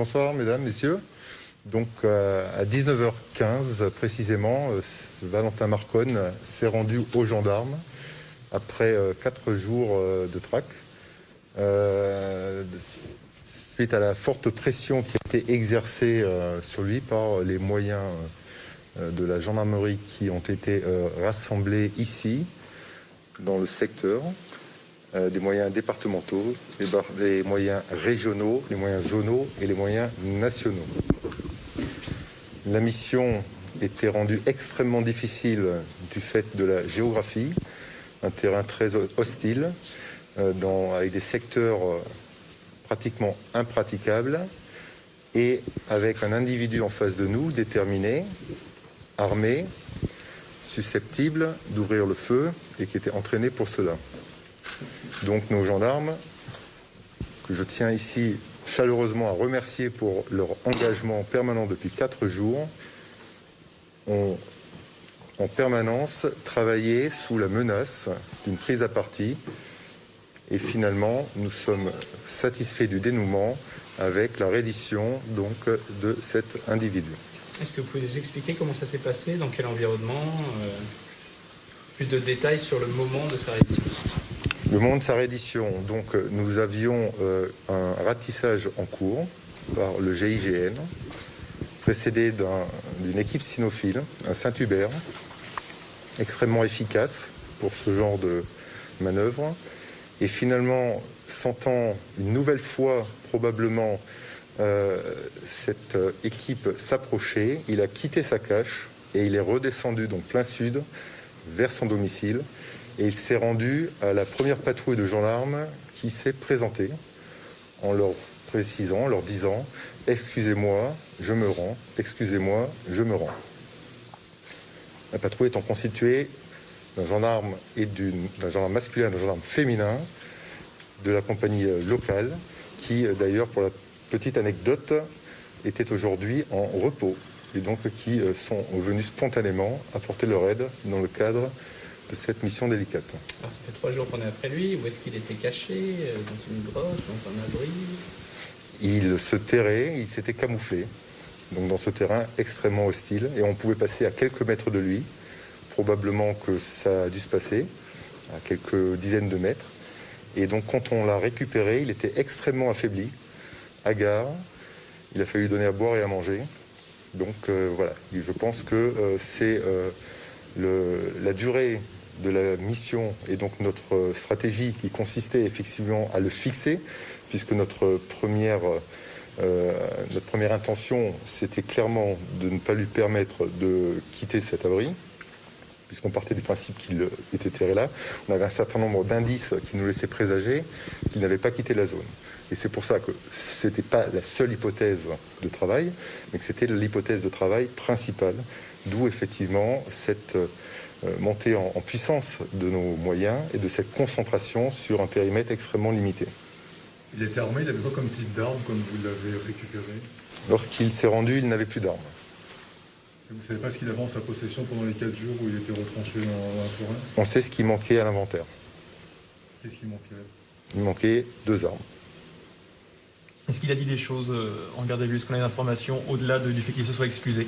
Bonsoir mesdames, messieurs. Donc à 19h15 précisément, Valentin Marconne s'est rendu aux gendarmes après 4 jours de traque. Suite à la forte pression qui a été exercée sur lui par les moyens de la gendarmerie qui ont été rassemblés ici, dans le secteur, des moyens départementaux, des moyens régionaux, les moyens zonaux et les moyens nationaux. La mission était rendue extrêmement difficile du fait de la géographie, un terrain très hostile, avec des secteurs pratiquement impraticables et avec un individu en face de nous, déterminé, armé, susceptible d'ouvrir le feu et qui était entraîné pour cela. Donc nos gendarmes, que je tiens ici chaleureusement à remercier pour leur engagement permanent depuis 4 jours, ont en permanence travaillé sous la menace d'une prise à partie. Et finalement, nous sommes satisfaits du dénouement avec la reddition donc, de cet individu. Est-ce que vous pouvez nous expliquer comment ça s'est passé, dans quel environnement, plus de détails sur le moment de sa reddition? Le moment de sa reddition, donc nous avions un ratissage en cours par le GIGN, précédé d'une équipe cynophile, un Saint-Hubert, extrêmement efficace pour ce genre de manœuvre. Et finalement, sentant une nouvelle fois probablement cette équipe s'approcher, il a quitté sa cache et il est redescendu donc plein sud vers son domicile. Et il s'est rendu à la première patrouille de gendarmes qui s'est présentée en leur précisant, en leur disant « Excusez-moi, je me rends. Excusez-moi, je me rends ». La patrouille étant constituée d'un gendarme d'un gendarme masculin et d'un gendarme féminin de la compagnie locale qui, d'ailleurs, pour la petite anecdote, était aujourd'hui en repos et donc qui sont venus spontanément apporter leur aide dans le cadre de cette mission délicate. Alors, ça fait 3 jours qu'on est après lui. Où est-ce qu'il était caché? Dans une grotte, dans un abri? Il se terrait, il s'était camouflé, donc dans ce terrain extrêmement hostile, et on pouvait passer à quelques mètres de lui. Probablement que ça a dû se passer à quelques dizaines de mètres. Et donc quand on l'a récupéré, il était extrêmement affaibli, hagard. Il a fallu donner à boire et à manger. Donc voilà, je pense que c'est la durée de la mission et donc notre stratégie qui consistait effectivement à le fixer, puisque notre première intention, c'était clairement de ne pas lui permettre de quitter cet abri, puisqu'on partait du principe qu'il était terré là. On avait un certain nombre d'indices qui nous laissaient présager qu'il n'avait pas quitté la zone. Et c'est pour ça que ce n'était pas la seule hypothèse de travail, mais que c'était l'hypothèse de travail principale, d'où effectivement cette montée en puissance de nos moyens et de cette concentration sur un périmètre extrêmement limité. Il était armé, il avait quoi comme type d'arme, comme vous l'avez récupéré? Lorsqu'il s'est rendu, il n'avait plus d'armes. Et vous ne savez pas ce qu'il avait en sa possession pendant les 4 jours où il était retranché dans la forêt? On sait ce qui manquait à l'inventaire. Qu'est-ce qui manquait? Il manquait 2 armes. Est-ce qu'il a dit des choses en garde à vue? Est-ce qu'on a des informations au-delà du fait qu'il se soit excusé?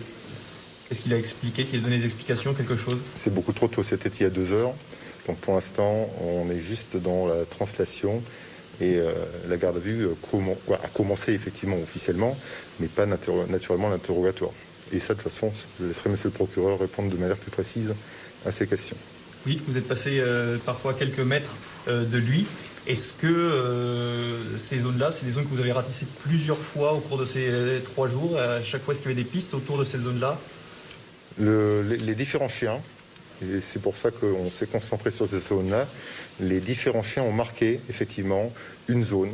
Qu'est-ce qu'il a expliqué? S'il a donné des explications, quelque chose? C'est beaucoup trop tôt, c'était il y a 2 heures. Donc pour l'instant, on est juste dans la translation et la garde à vue a commencé effectivement officiellement, mais pas naturellement l'interrogatoire. Et ça, de toute façon, je laisserai monsieur le procureur répondre de manière plus précise à ces questions. Oui, vous êtes passé parfois quelques mètres de lui. Est-ce que ces zones-là, c'est des zones que vous avez ratissées plusieurs fois au cours de ces 3 jours? À chaque fois, est-ce qu'il y avait des pistes autour de ces zones-là? Les différents chiens, et c'est pour ça qu'on s'est concentré sur ces zones-là, les différents chiens ont marqué effectivement une zone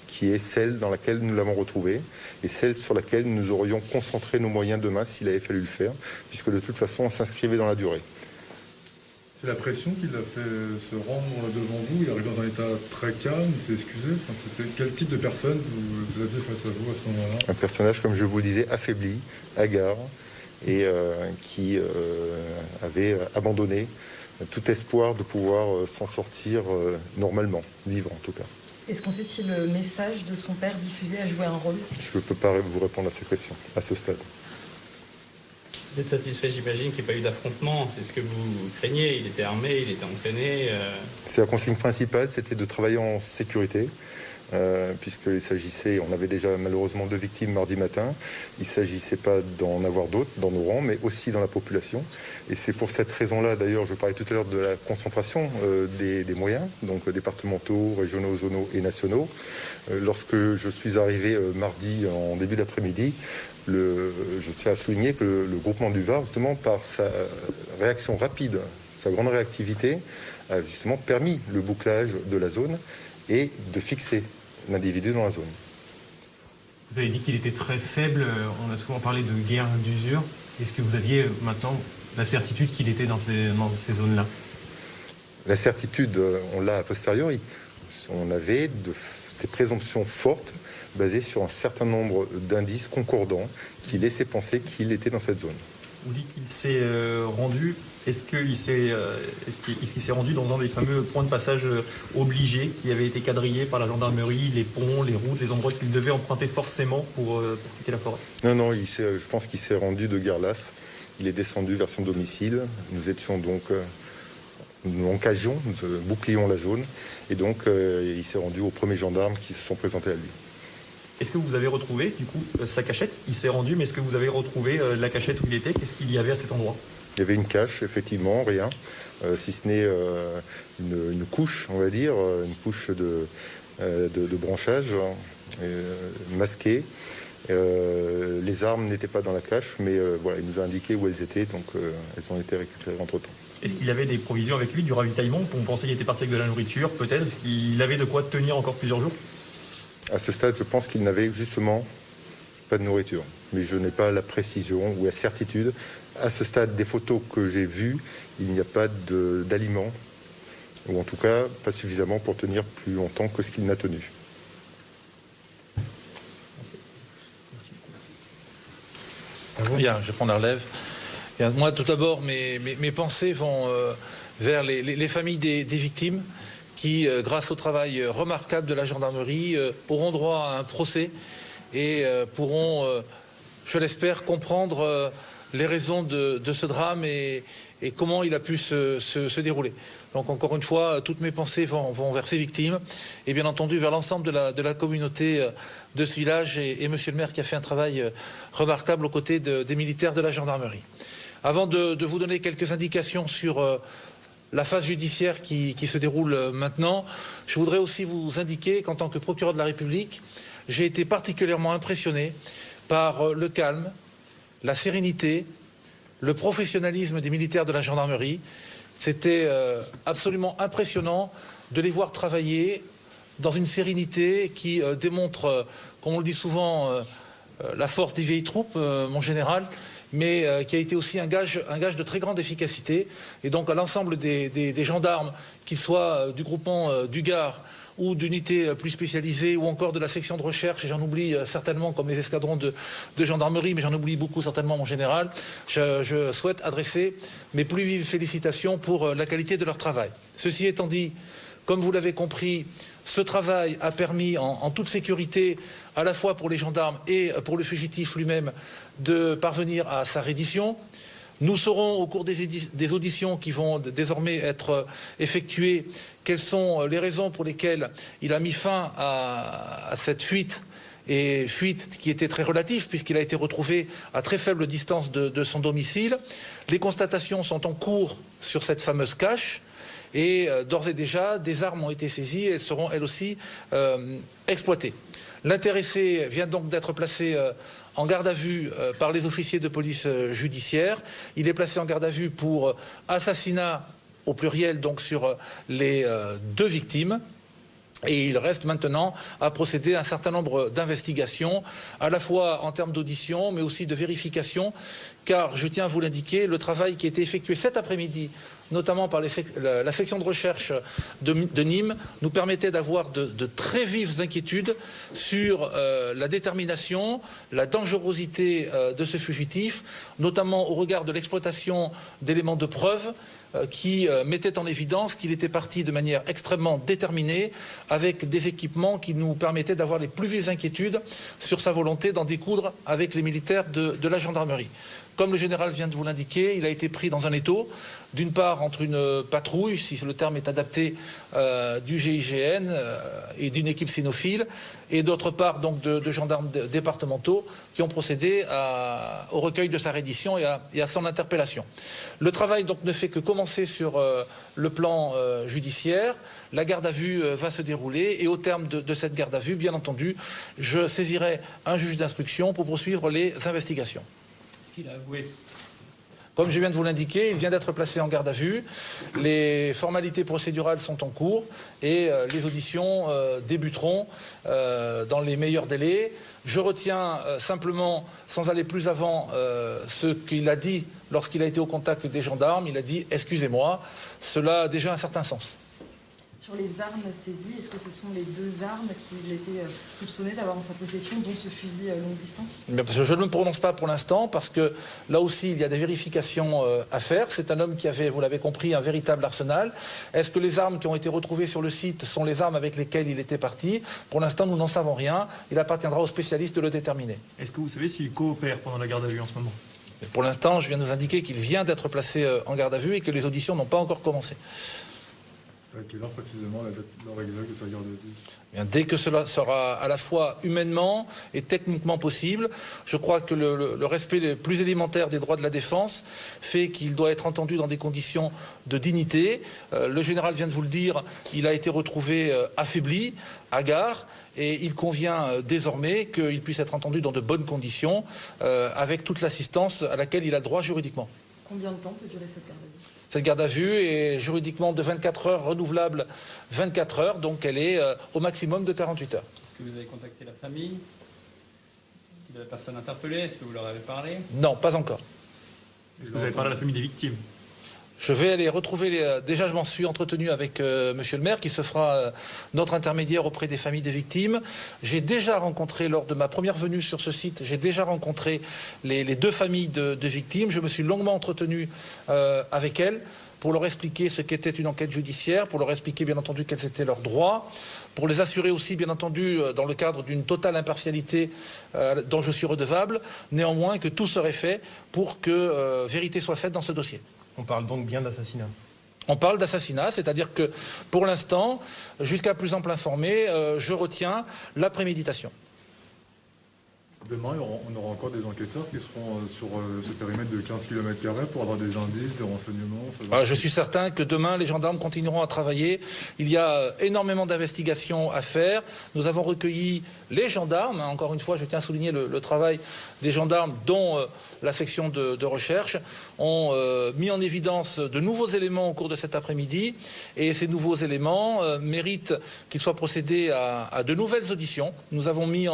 qui est celle dans laquelle nous l'avons retrouvé et celle sur laquelle nous aurions concentré nos moyens demain s'il avait fallu le faire, puisque de toute façon on s'inscrivait dans la durée. C'est la pression qui l'a fait se rendre devant vous? Il arrive dans un état très calme, il s'est excusé. C'était quel type de personne vous aviez face à vous à ce moment-là? Un personnage, comme je vous le disais, affaibli, hagard, et qui avait abandonné tout espoir de pouvoir s'en sortir normalement, vivre en tout cas. Est-ce qu'on sait si le message de son père diffusé a joué un rôle? Je ne peux pas vous répondre à ces questions à ce stade. Vous êtes satisfait, j'imagine, qu'il n'y ait pas eu d'affrontement. C'est ce que vous craignez. Il était armé, il était entraîné. C'est la consigne principale, c'était de travailler en sécurité. Puisqu'il s'agissait, on avait déjà malheureusement 2 victimes mardi matin, il ne s'agissait pas d'en avoir d'autres dans nos rangs, mais aussi dans la population. Et c'est pour cette raison-là, d'ailleurs, je parlais tout à l'heure de la concentration des moyens, donc départementaux, régionaux, zonaux et nationaux. Lorsque je suis arrivé mardi en début d'après-midi, je tiens à souligner que le groupement du Var, justement, par sa réaction rapide, sa grande réactivité, a justement permis le bouclage de la zone et de fixer l'individu dans la zone. Vous avez dit qu'il était très faible, on a souvent parlé de guerre d'usure. Est-ce que vous aviez maintenant la certitude qu'il était dans ces zones-là? La certitude, on l'a a posteriori. On avait des présomptions fortes basées sur un certain nombre d'indices concordants qui laissaient penser qu'il était dans cette zone. On dit qu'il s'est rendu. Est-ce qu'il s'est rendu dans un des fameux points de passage obligés qui avaient été quadrillés par la gendarmerie, les ponts, les routes, les endroits qu'il devait emprunter forcément pour quitter la forêt? Non, je pense qu'il s'est rendu de guerre lasse. Il est descendu vers son domicile. Nous étions donc, nous encagions, nous bouclions la zone. Et donc, il s'est rendu aux premiers gendarmes qui se sont présentés à lui. Est-ce que vous avez retrouvé, du coup, sa cachette? Il s'est rendu, mais est-ce que vous avez retrouvé la cachette où il était? Qu'est-ce qu'il y avait à cet endroit? Il y avait une cache, effectivement, rien, si ce n'est une couche, on va dire, une couche de branchage masquée. Les armes n'étaient pas dans la cache, mais voilà, il nous a indiqué où elles étaient, donc elles ont été récupérées entre-temps. Est-ce qu'il avait des provisions avec lui, du ravitaillement? On pensait qu'il était parti avec de la nourriture, peut-être. Est-ce qu'il avait de quoi tenir encore plusieurs jours? À ce stade, je pense qu'il n'avait justement pas de nourriture. Mais je n'ai pas la précision ou la certitude. À ce stade, des photos que j'ai vues, il n'y a pas d'aliments, ou en tout cas pas suffisamment pour tenir plus longtemps que ce qu'il n'a tenu. Bien, je prends la relève. Bien, moi, tout d'abord, mes pensées vont vers les familles des victimes qui, grâce au travail remarquable de la gendarmerie, auront droit à un procès et pourront, je l'espère, comprendre les raisons de ce drame et comment il a pu se dérouler. Donc encore une fois, toutes mes pensées vont vers ces victimes et bien entendu vers l'ensemble de la communauté de ce village et monsieur le maire qui a fait un travail remarquable aux côtés des militaires de la gendarmerie. Avant de vous donner quelques indications sur la phase judiciaire qui se déroule maintenant, je voudrais aussi vous indiquer qu'en tant que procureur de la République, j'ai été particulièrement impressionné par le calme, la sérénité, le professionnalisme des militaires de la gendarmerie. C'était absolument impressionnant de les voir travailler dans une sérénité qui démontre, comme on le dit souvent, la force des vieilles troupes, mon général, mais qui a été aussi un gage de très grande efficacité. Et donc à l'ensemble des gendarmes, qu'ils soient du groupement du Gard ou d'unités plus spécialisées, ou encore de la section de recherche, et j'en oublie certainement comme les escadrons de gendarmerie, mais j'en oublie beaucoup certainement mon général, je souhaite adresser mes plus vives félicitations pour la qualité de leur travail. Ceci étant dit, comme vous l'avez compris, ce travail a permis en toute sécurité, à la fois pour les gendarmes et pour le fugitif lui-même, de parvenir à sa reddition. Nous saurons au cours des auditions qui vont désormais être effectuées quelles sont les raisons pour lesquelles il a mis fin à cette fuite, et fuite qui était très relative puisqu'il a été retrouvé à très faible distance de son domicile. Les constatations sont en cours sur cette fameuse cache et d'ores et déjà des armes ont été saisies et elles seront elles aussi exploitées. L'intéressé vient donc d'être placé en garde à vue par les officiers de police judiciaire. Il est placé en garde à vue pour assassinat au pluriel, donc sur les 2 victimes. Et il reste maintenant à procéder à un certain nombre d'investigations, à la fois en termes d'audition, mais aussi de vérification, car je tiens à vous l'indiquer, le travail qui a été effectué cet après-midi notamment par la section de recherche de Nîmes, nous permettait d'avoir de très vives inquiétudes sur la détermination, la dangerosité de ce fugitif, notamment au regard de l'exploitation d'éléments de preuve qui mettait en évidence qu'il était parti de manière extrêmement déterminée avec des équipements qui nous permettaient d'avoir les plus vives inquiétudes sur sa volonté d'en découdre avec les militaires de la gendarmerie. Comme le général vient de vous l'indiquer, il a été pris dans un étau, d'une part entre une patrouille, si le terme est adapté, du GIGN et d'une équipe cynophile, et d'autre part donc de gendarmes départementaux qui ont procédé au recueil de sa reddition et à son interpellation. Le travail donc ne fait que commencer sur le plan judiciaire. La garde à vue va se dérouler et au terme de cette garde à vue, bien entendu, je saisirai un juge d'instruction pour poursuivre les investigations. Est-ce qu'il a avoué ? Comme je viens de vous l'indiquer, il vient d'être placé en garde à vue. Les formalités procédurales sont en cours et les auditions débuteront dans les meilleurs délais. Je retiens simplement, sans aller plus avant, ce qu'il a dit lorsqu'il a été au contact des gendarmes. Il a dit « excusez-moi ». Cela a déjà un certain sens. Sur les armes saisies, est-ce que ce sont les 2 armes qu'il était soupçonné d'avoir en sa possession, dont ce fusil longue distance ? Je ne me prononce pas pour l'instant parce que là aussi il y a des vérifications à faire. C'est un homme qui avait, vous l'avez compris, un véritable arsenal. Est-ce que les armes qui ont été retrouvées sur le site sont les armes avec lesquelles il était parti ? Pour l'instant, nous n'en savons rien. Il appartiendra aux spécialistes de le déterminer. Est-ce que vous savez s'il coopère pendant la garde à vue en ce moment ? Pour l'instant, je viens de nous indiquer qu'il vient d'être placé en garde à vue et que les auditions n'ont pas encore commencé. À quelle heure précisément la date, l'heure exacte de sa garde à vue ? Bien, dès que cela sera à la fois humainement et techniquement possible, je crois que le respect le plus élémentaire des droits de la défense fait qu'il doit être entendu dans des conditions de dignité. Le général vient de vous le dire, il a été retrouvé affaibli, hagard, et il convient désormais qu'il puisse être entendu dans de bonnes conditions, avec toute l'assistance à laquelle il a le droit juridiquement. Combien de temps peut durer cette garde à vue ? Cette garde à vue est juridiquement de 24 heures, renouvelable 24 heures, donc elle est au maximum de 48 heures. Est-ce que vous avez contacté la famille de la personne interpellée ? Est-ce que vous leur avez parlé ? Non, pas encore. Est-ce que vous avez parlé à la famille des victimes ? Je vais aller retrouver déjà je m'en suis entretenu avec monsieur le maire qui se fera notre intermédiaire auprès des familles des victimes. J'ai déjà rencontré, lors de ma première venue sur ce site, j'ai déjà rencontré les 2 familles de victimes. Je me suis longuement entretenu avec elles pour leur expliquer ce qu'était une enquête judiciaire, pour leur expliquer bien entendu quels étaient leurs droits, pour les assurer aussi bien entendu dans le cadre d'une totale impartialité dont je suis redevable, néanmoins que tout serait fait pour que vérité soit faite dans ce dossier. On parle donc bien d'assassinat. On parle d'assassinat, c'est-à-dire que pour l'instant, jusqu'à plus ample informé, je retiens la préméditation. Demain, on aura encore des enquêteurs qui seront sur ce périmètre de 15 km² pour avoir des indices, des renseignements. Je suis certain que demain, les gendarmes continueront à travailler. Il y a énormément d'investigations à faire. Nous avons recueilli les gendarmes. Encore une fois, je tiens à souligner le travail des gendarmes, dont la section de recherche, ont mis en évidence de nouveaux éléments au cours de cet après-midi. Et ces nouveaux éléments méritent qu'il soit procédé à de nouvelles auditions. Nous avons mis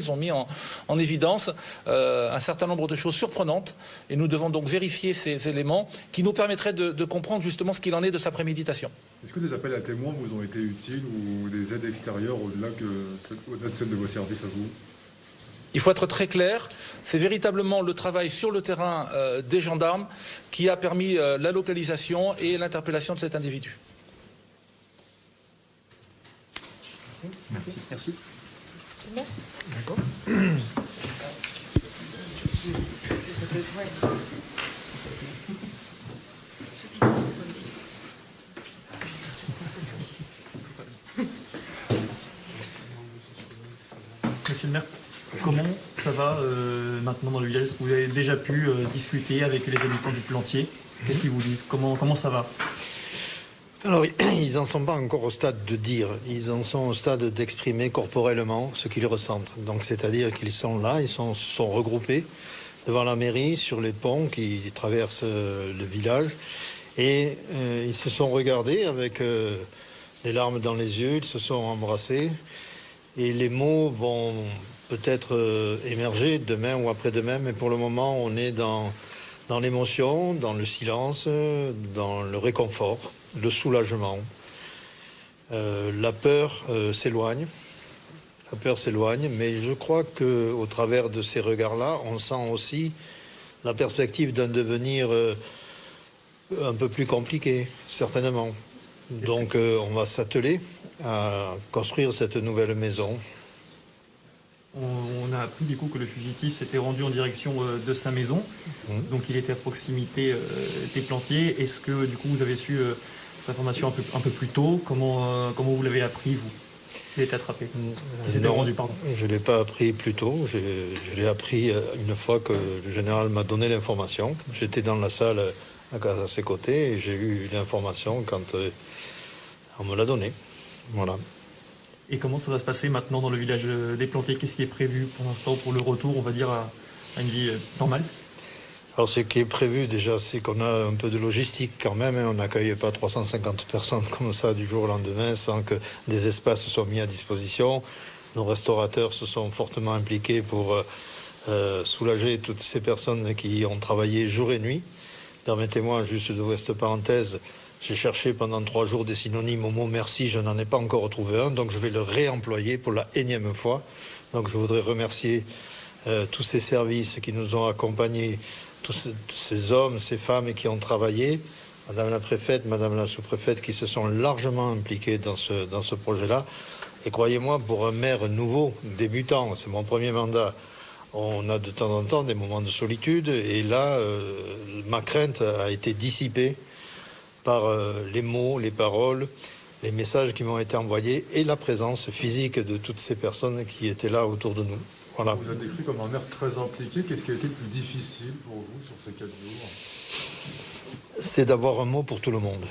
ils ont mis en évidence un certain nombre de choses surprenantes et nous devons donc vérifier ces éléments qui nous permettraient de comprendre justement ce qu'il en est de sa préméditation. Est-ce que des appels à témoins vous ont été utiles ou des aides extérieures au-delà de celles de vos services à vous ? Il faut être très clair, c'est véritablement le travail sur le terrain des gendarmes qui a permis la localisation et l'interpellation de cet individu. Merci. Merci. D'accord. Monsieur le maire, comment ça va maintenant dans le village? Est-ce que vous avez déjà pu discuter avec les habitants du Plantier? Qu'est-ce qu'ils vous disent? Comment ça va? Alors, ils n'en sont pas encore au stade de dire, ils en sont au stade d'exprimer corporellement ce qu'ils ressentent. Donc, c'est-à-dire qu'ils sont là, ils sont regroupés devant la mairie, sur les ponts qui traversent le village, et ils se sont regardés avec des larmes dans les yeux, ils se sont embrassés, et les mots vont peut-être émerger demain ou après-demain, mais pour le moment, on est dans dans l'émotion, dans le silence, dans le réconfort, le soulagement. La peur s'éloigne. La peur s'éloigne, mais je crois qu'au travers de ces regards-là, on sent aussi la perspective d'un devenir un peu plus compliqué, certainement. Donc on va s'atteler à construire cette nouvelle maison. On a appris du coup que le fugitif s'était rendu en direction de sa maison, donc il était à proximité des Plantiers. Est-ce que du coup vous avez su cette information un peu plus tôt? Comment vous l'avez appris, vous? Il a été attrapé. Il s'était rendu, pardon. Je ne l'ai pas appris plus tôt. Je l'ai appris une fois que le général m'a donné l'information. J'étais dans la salle à ses côtés et j'ai eu l'information quand on me l'a donnée. Voilà. Et comment ça va se passer maintenant dans le village des Plantiers? Qu'est-ce qui est prévu pour l'instant pour le retour, on va dire, à une vie normale? Alors ce qui est prévu déjà, c'est qu'on a un peu de logistique quand même. On n'accueille pas 350 personnes comme ça du jour au lendemain sans que des espaces soient mis à disposition. Nos restaurateurs se sont fortement impliqués pour soulager toutes ces personnes qui ont travaillé jour et nuit. Permettez-moi juste d'ouvrir cette parenthèse. J'ai cherché pendant 3 jours des synonymes au mot merci, je n'en ai pas encore retrouvé un, donc je vais le réemployer pour la énième fois. Donc je voudrais remercier tous ces services qui nous ont accompagnés, tous ces hommes, ces femmes qui ont travaillé, Madame la préfète, Madame la sous-préfète, qui se sont largement impliqués dans ce projet-là. Et croyez-moi, pour un maire nouveau, débutant, c'est mon premier mandat, on a de temps en temps des moments de solitude, et là, ma crainte a été dissipée par les mots, les paroles, les messages qui m'ont été envoyés et la présence physique de toutes ces personnes qui étaient là autour de nous. Voilà. Vous êtes décrit comme un maire très impliqué. Qu'est-ce qui a été le plus difficile pour vous sur ces 4 jours? C'est d'avoir un mot pour tout le monde.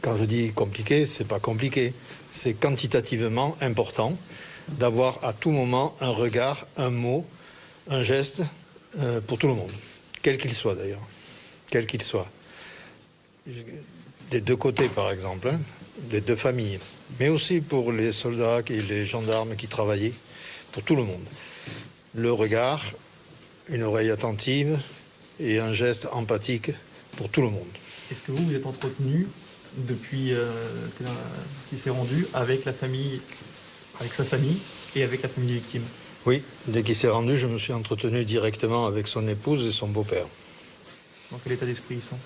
Quand je dis compliqué, c'est pas compliqué. C'est quantitativement important d'avoir à tout moment un regard, un mot, un geste pour tout le monde. Quel qu'il soit d'ailleurs. Quel qu'il soit. Des deux côtés par exemple, hein, des deux familles, mais aussi pour les soldats et les gendarmes qui travaillaient, pour tout le monde. Le regard, une oreille attentive et un geste empathique pour tout le monde. Est-ce que vous êtes entretenu depuis qu'il s'est rendu avec la famille, avec sa famille et avec la famille des victimes? Oui, dès qu'il s'est rendu, je me suis entretenu directement avec son épouse et son beau-père. Dans quel état d'esprit ils sont?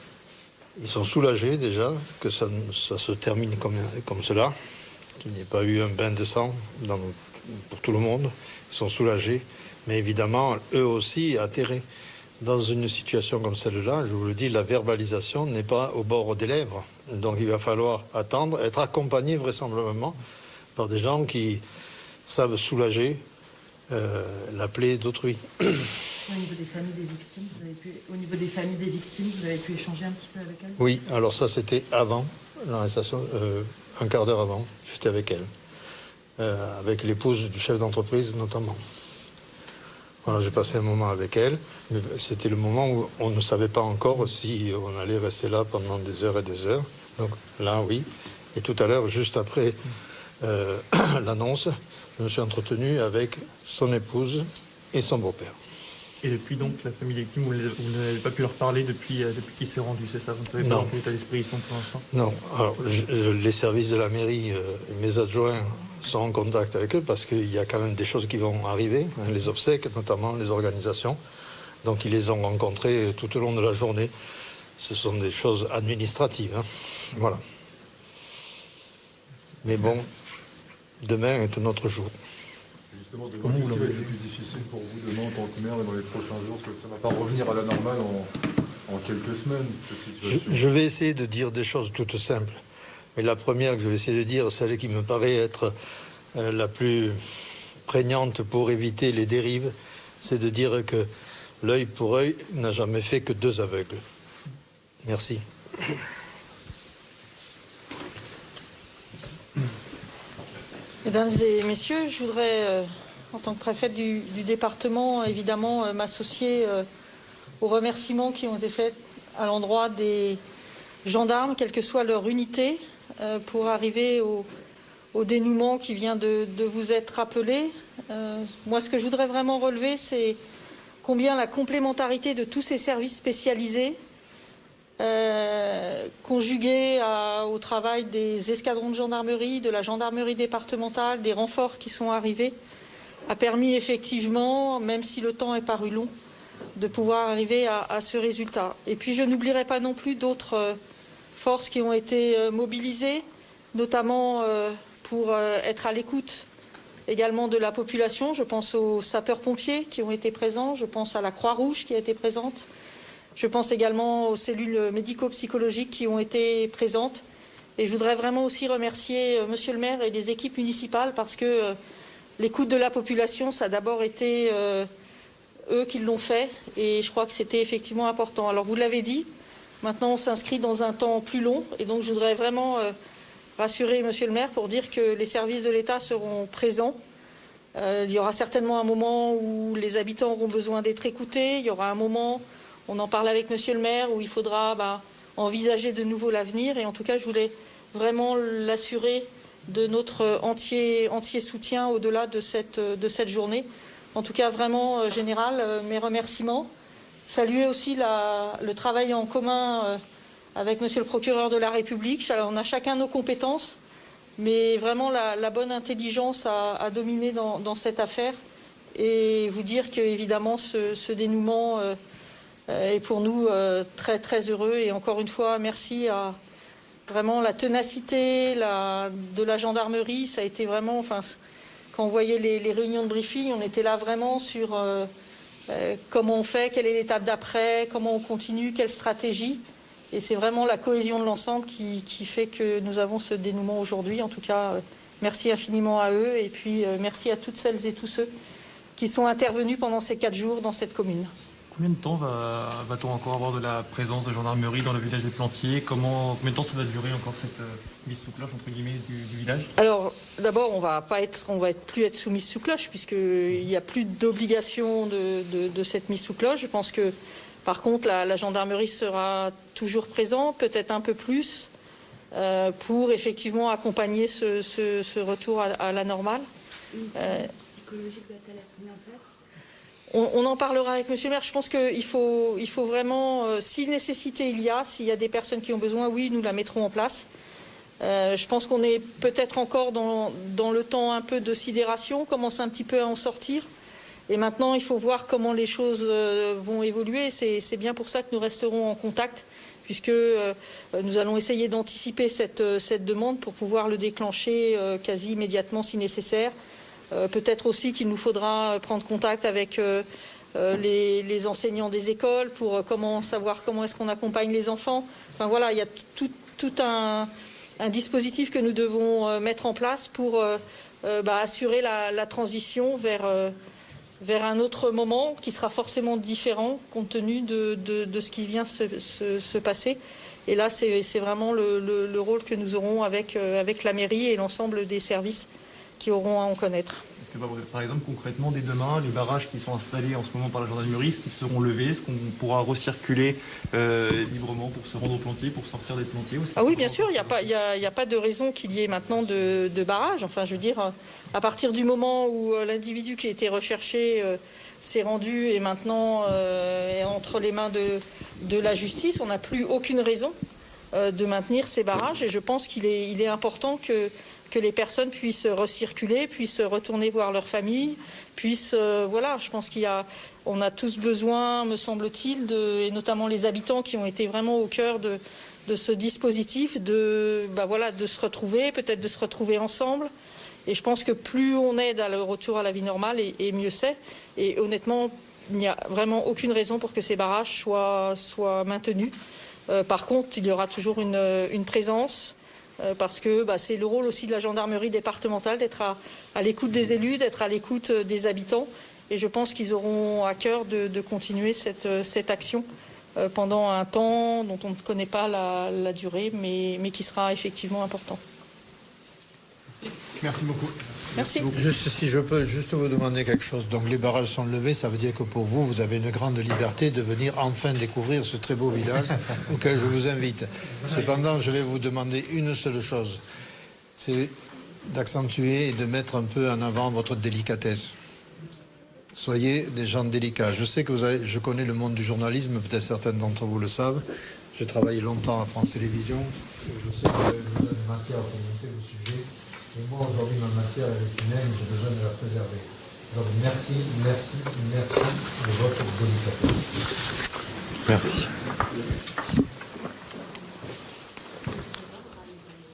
Ils sont soulagés déjà que ça se termine comme cela, qu'il n'y ait pas eu un bain de sang pour tout le monde. Ils sont soulagés, mais évidemment, eux aussi atterrés. Dans une situation comme celle-là, je vous le dis, la verbalisation n'est pas au bord des lèvres. Donc il va falloir attendre, être accompagné vraisemblablement par des gens qui savent soulager la plaie d'autrui. Au niveau des familles des victimes, vous avez pu échanger un petit peu avec elles? Oui, alors ça c'était avant l'arrestation, un quart d'heure avant, j'étais avec elle, avec l'épouse du chef d'entreprise notamment. Voilà, j'ai passé un moment avec elle, mais c'était le moment où on ne savait pas encore si on allait rester là pendant des heures et des heures. Donc là, oui. Et tout à l'heure, juste après l'annonce, je me suis entretenu avec son épouse et son beau-père. Et depuis donc la famille des victimes, vous n'avez pas pu leur parler depuis qu'il s'est rendu, c'est ça? Vous ne savez pas dans quel état d'esprit ils sont pour l'instant? Non. Alors, les services de la mairie, mes adjoints sont en contact avec eux parce qu'il y a quand même des choses qui vont arriver, hein, les obsèques, notamment les organisations. Donc ils les ont rencontrés tout au long de la journée. Ce sont des choses administratives. Hein. Voilà. Mais bon, demain est un autre jour. Justement, demain, qu'est-ce qui va être le plus difficile pour vous demain en tant que maire et dans les prochains jours? Parce que ça ne va pas revenir à la normale en quelques semaines, cette situation. Je vais essayer de dire des choses toutes simples. Mais la première que je vais essayer de dire, celle qui me paraît être la plus prégnante pour éviter les dérives, c'est de dire que l'œil pour œil n'a jamais fait que 2 aveugles. Merci. Mesdames et messieurs, je voudrais, en tant que préfète du département, évidemment, m'associer aux remerciements qui ont été faits à l'endroit des gendarmes, quelle que soit leur unité, pour arriver au dénouement qui vient de vous être rappelé. Moi, ce que je voudrais vraiment relever, c'est combien la complémentarité de tous ces services spécialisés, conjuguée au travail des escadrons de gendarmerie, de la gendarmerie départementale, des renforts qui sont arrivés, a permis effectivement, même si le temps est paru long, de pouvoir arriver à ce résultat. Et puis je n'oublierai pas non plus d'autres forces qui ont été mobilisées, notamment pour être à l'écoute également de la population. Je pense aux sapeurs-pompiers qui ont été présents, je pense à la Croix-Rouge qui a été présente, je pense également aux cellules médico-psychologiques qui ont été présentes. Et je voudrais vraiment aussi remercier Monsieur le maire et les équipes municipales parce que l'écoute de la population, ça a d'abord été eux qui l'ont fait et je crois que c'était effectivement important. Alors vous l'avez dit, maintenant on s'inscrit dans un temps plus long et donc je voudrais vraiment rassurer Monsieur le maire pour dire que les services de l'État seront présents. Il y aura certainement un moment où les habitants auront besoin d'être écoutés. Il y aura un moment, on en parle avec Monsieur le maire, où il faudra envisager de nouveau l'avenir. Et en tout cas, je voulais vraiment l'assurer de notre entier soutien au-delà de cette journée. En tout cas, vraiment, général, mes remerciements. Saluer aussi le travail en commun avec Monsieur le procureur de la République. On a chacun nos compétences, mais vraiment la bonne intelligence a dominé dans cette affaire. Et vous dire qu'évidemment, ce dénouement est pour nous très, très heureux. Et encore une fois, merci à vraiment la ténacité de la gendarmerie. Ça a été vraiment... Quand on voyait les réunions de briefing, on était là vraiment sur comment on fait, quelle est l'étape d'après, comment on continue, quelle stratégie. Et c'est vraiment la cohésion de l'ensemble qui fait que nous avons ce dénouement aujourd'hui. En tout cas, merci infiniment à eux et puis merci à toutes celles et tous ceux qui sont intervenus pendant ces 4 jours dans cette commune. Combien de temps va-t-on encore avoir de la présence de gendarmerie dans le village des Plantiers? Combien de temps ça va durer encore cette mise sous cloche entre guillemets du village? Alors d'abord on va plus être sous mise sous cloche puisqu'il n'y a plus d'obligation de cette mise sous cloche. Je pense que par contre la gendarmerie sera toujours présente, peut-être un peu plus, pour effectivement accompagner ce retour à la normale. Psychologique va-t-elle être mise en place? On en parlera avec Monsieur le maire. Je pense qu'il faut vraiment, si nécessité il y a, s'il y a des personnes qui ont besoin, oui, nous la mettrons en place. Je pense qu'on est peut-être encore dans le temps un peu de sidération, on commence un petit peu à en sortir. Et maintenant, il faut voir comment les choses vont évoluer. C'est bien pour ça que nous resterons en contact, puisque nous allons essayer d'anticiper cette demande pour pouvoir le déclencher quasi immédiatement si nécessaire. Peut-être aussi qu'il nous faudra prendre contact avec les enseignants des écoles pour savoir comment est-ce qu'on accompagne les enfants. Enfin voilà, il y a tout un dispositif que nous devons mettre en place pour assurer la transition vers un autre moment qui sera forcément différent compte tenu de ce qui vient se passer. Et là, c'est vraiment le rôle que nous aurons avec la mairie et l'ensemble des services qui auront à en connaître. Est-ce que, par exemple, concrètement, dès demain, les barrages qui sont installés en ce moment par la gendarmerie, est-ce qu'ils seront levés? Est-ce qu'on pourra recirculer librement pour se rendre aux Plantiers, pour sortir des Plantiers? Ah oui, bien sûr, il n'y a pas de raison qu'il y ait maintenant de barrage. Enfin, je veux dire, à partir du moment où l'individu qui a été recherché s'est rendu et maintenant est entre les mains de la justice, on n'a plus aucune raison de maintenir ces barrages. Et je pense qu'il est important que les personnes puissent recirculer, puissent retourner voir leur famille, je pense on a tous besoin, me semble-t-il, et notamment les habitants qui ont été vraiment au cœur de ce dispositif, de se retrouver, peut-être de se retrouver ensemble. Et je pense que plus on aide à le retour à la vie normale, et mieux c'est. Et honnêtement, il n'y a vraiment aucune raison pour que ces barrages soient maintenus. Par contre, il y aura toujours une présence. Parce que c'est le rôle aussi de la gendarmerie départementale d'être à l'écoute des élus, d'être à l'écoute des habitants. Et je pense qu'ils auront à cœur de continuer cette action pendant un temps dont on ne connaît pas la durée, mais qui sera effectivement important. Merci beaucoup. Merci. Juste si je peux juste vous demander quelque chose. Donc les barrages sont levés, ça veut dire que pour vous, vous avez une grande liberté de venir enfin découvrir ce très beau village auquel je vous invite. Cependant, je vais vous demander une seule chose. C'est d'accentuer et de mettre un peu en avant votre délicatesse. Soyez des gens délicats. Je sais que je connais le monde du journalisme, peut-être certains d'entre vous le savent. J'ai travaillé longtemps à France Télévisions. Je sais que vous avez besoin de matière pour monter le sujet. Et moi, aujourd'hui, ma matière, elle est humaine, j'ai besoin de la préserver. Donc, merci de votre délicatesse. Merci.